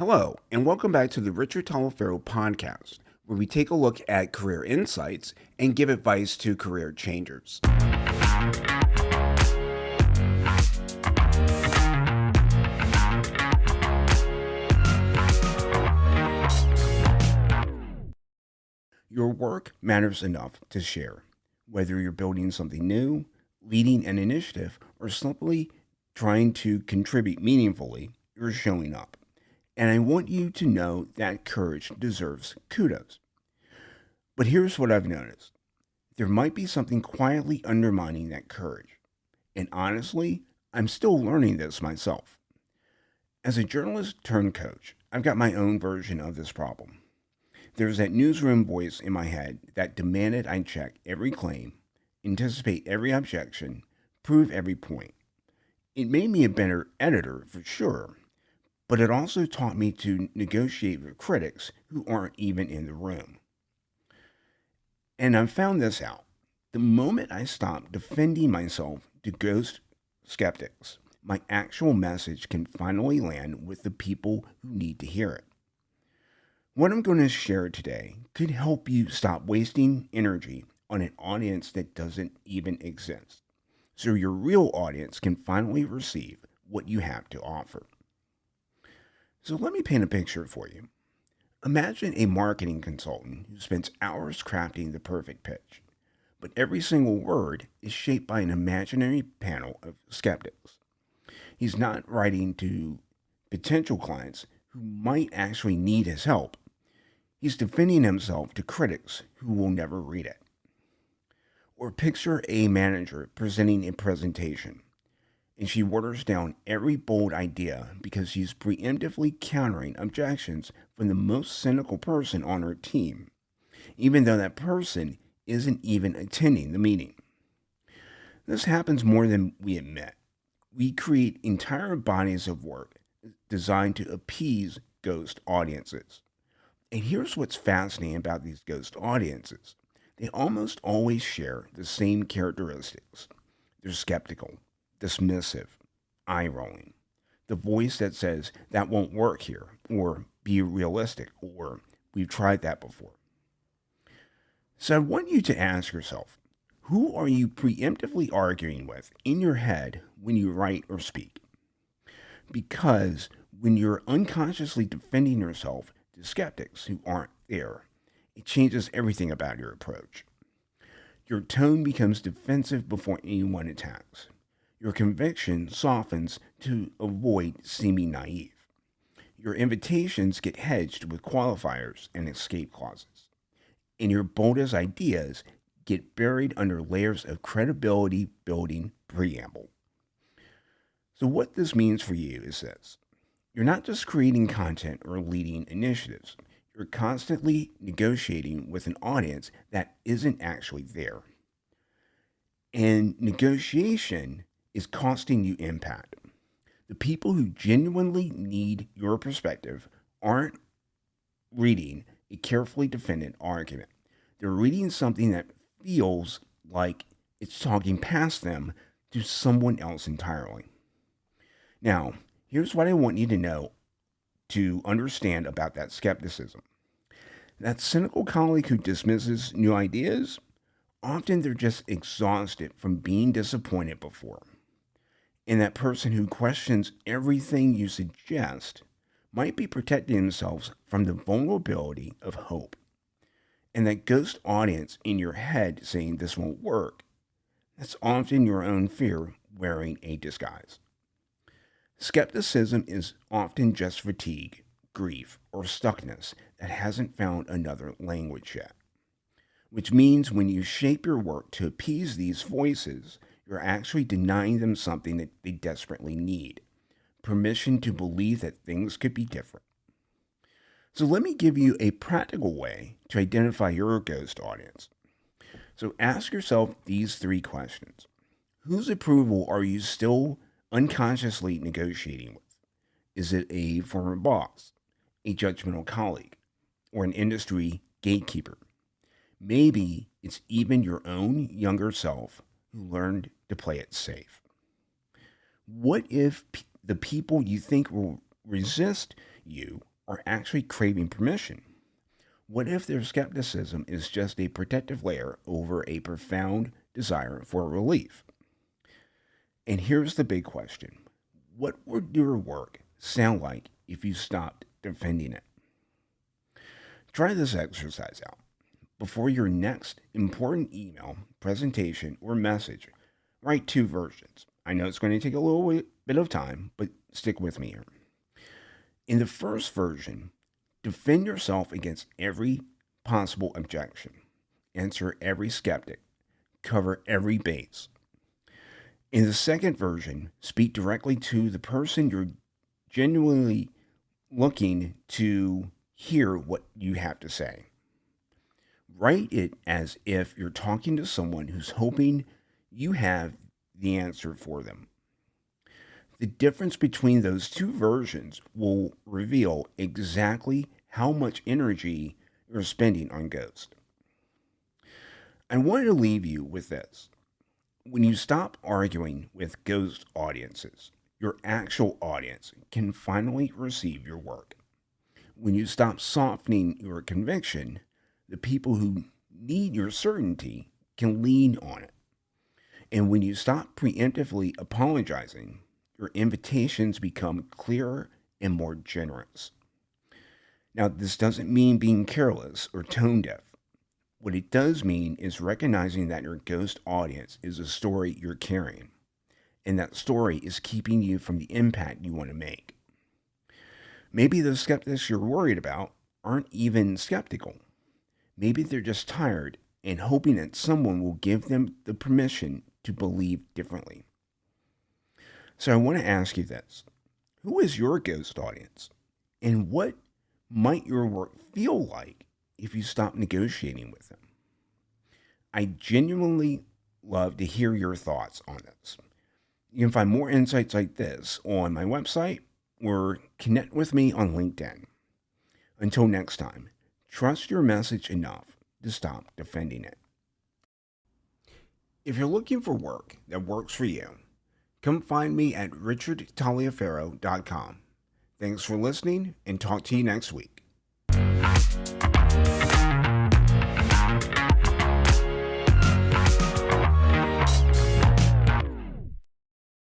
Hello, and welcome back to the Richard Talaferro podcast, where we take a look at career insights and give advice to career changers. Your work matters enough to share, whether you're building something new, leading an initiative, or simply trying to contribute meaningfully, you're showing up. And I want you to know that courage deserves kudos. But here's what I've noticed: there might be something quietly undermining that courage. And honestly, I'm still learning this myself. As a journalist turned coach, I've got my own version of this problem. There's that newsroom voice in my head that demanded I check every claim, anticipate every objection, prove every point. It made me a better editor for sure, but it also taught me to negotiate with critics who aren't even in the room. And I found this out. The moment I stopped defending myself to ghost skeptics, my actual message can finally land with the people who need to hear it. What I'm going to share today could help you stop wasting energy on an audience that doesn't even exist, so your real audience can finally receive what you have to offer. So let me paint a picture for you. Imagine a marketing consultant who spends hours crafting the perfect pitch, but every single word is shaped by an imaginary panel of skeptics. He's not writing to potential clients who might actually need his help. He's defending himself to critics who will never read it. Or picture a manager presenting a presentation, and she waters down every bold idea because she's preemptively countering objections from the most cynical person on her team, even though that person isn't even attending the meeting. This happens more than we admit. We create entire bodies of work designed to appease ghost audiences. And here's what's fascinating about these ghost audiences: they almost always share the same characteristics. They're skeptical, dismissive, eye rolling. The voice that says, "that won't work here," or "be realistic," or "we've tried that before." So I want you to ask yourself, who are you preemptively arguing with in your head when you write or speak? Because when you're unconsciously defending yourself to skeptics who aren't there, it changes everything about your approach. Your tone becomes defensive before anyone attacks. Your conviction softens to avoid seeming naive. Your invitations get hedged with qualifiers and escape clauses. And your boldest ideas get buried under layers of credibility building preamble. So, what this means for you is this: you're not just creating content or leading initiatives, you're constantly negotiating with an audience that isn't actually there. And negotiation is costing you impact. The people who genuinely need your perspective aren't reading a carefully defended argument. They're reading something that feels like it's talking past them to someone else entirely. Now, here's what I want you to know to understand about that skepticism. That cynical colleague who dismisses new ideas, often they're just exhausted from being disappointed before. And that person who questions everything you suggest might be protecting themselves from the vulnerability of hope. And that ghost audience in your head saying this won't work, that's often your own fear wearing a disguise. Skepticism is often just fatigue, grief, or stuckness that hasn't found another language yet. Which means when you shape your work to appease these voices, you're actually denying them something that they desperately need: permission to believe that things could be different. So let me give you a practical way to identify your ghost audience. So ask yourself these three questions. Whose approval are you still unconsciously negotiating with? Is it a former boss, a judgmental colleague, or an industry gatekeeper? Maybe it's even your own younger self who learned to play it safe. What if the people you think will resist you are actually craving permission? What if their skepticism is just a protective layer over a profound desire for relief? And here's the big question: what would your work sound like if you stopped defending it? Try this exercise out. Before your next important email, presentation, or message, write two versions. I know it's going to take a little bit of time, but stick with me here. In the first version, defend yourself against every possible objection, answer every skeptic, cover every base. In the second version, speak directly to the person you're genuinely looking to hear what you have to say. Write it as if you're talking to someone who's hoping you have the answer for them. The difference between those two versions will reveal exactly how much energy you're spending on Ghost. I wanted to leave you with this. When you stop arguing with ghost audiences, your actual audience can finally receive your work. When you stop softening your conviction, the people who need your certainty can lean on it. And when you stop preemptively apologizing, your invitations become clearer and more generous. Now, this doesn't mean being careless or tone deaf. What it does mean is recognizing that your ghost audience is a story you're carrying, and that story is keeping you from the impact you want to make. Maybe the skeptics you're worried about aren't even skeptical. Maybe they're just tired and hoping that someone will give them the permission to believe differently. So I want to ask you this: who is your ghost audience? And what might your work feel like if you stop negotiating with them? I genuinely love to hear your thoughts on this. You can find more insights like this on my website or connect with me on LinkedIn. Until next time, trust your message enough to stop defending it. If you're looking for work that works for you, come find me at richardtaliaferro.com. Thanks for listening, and talk to you next week.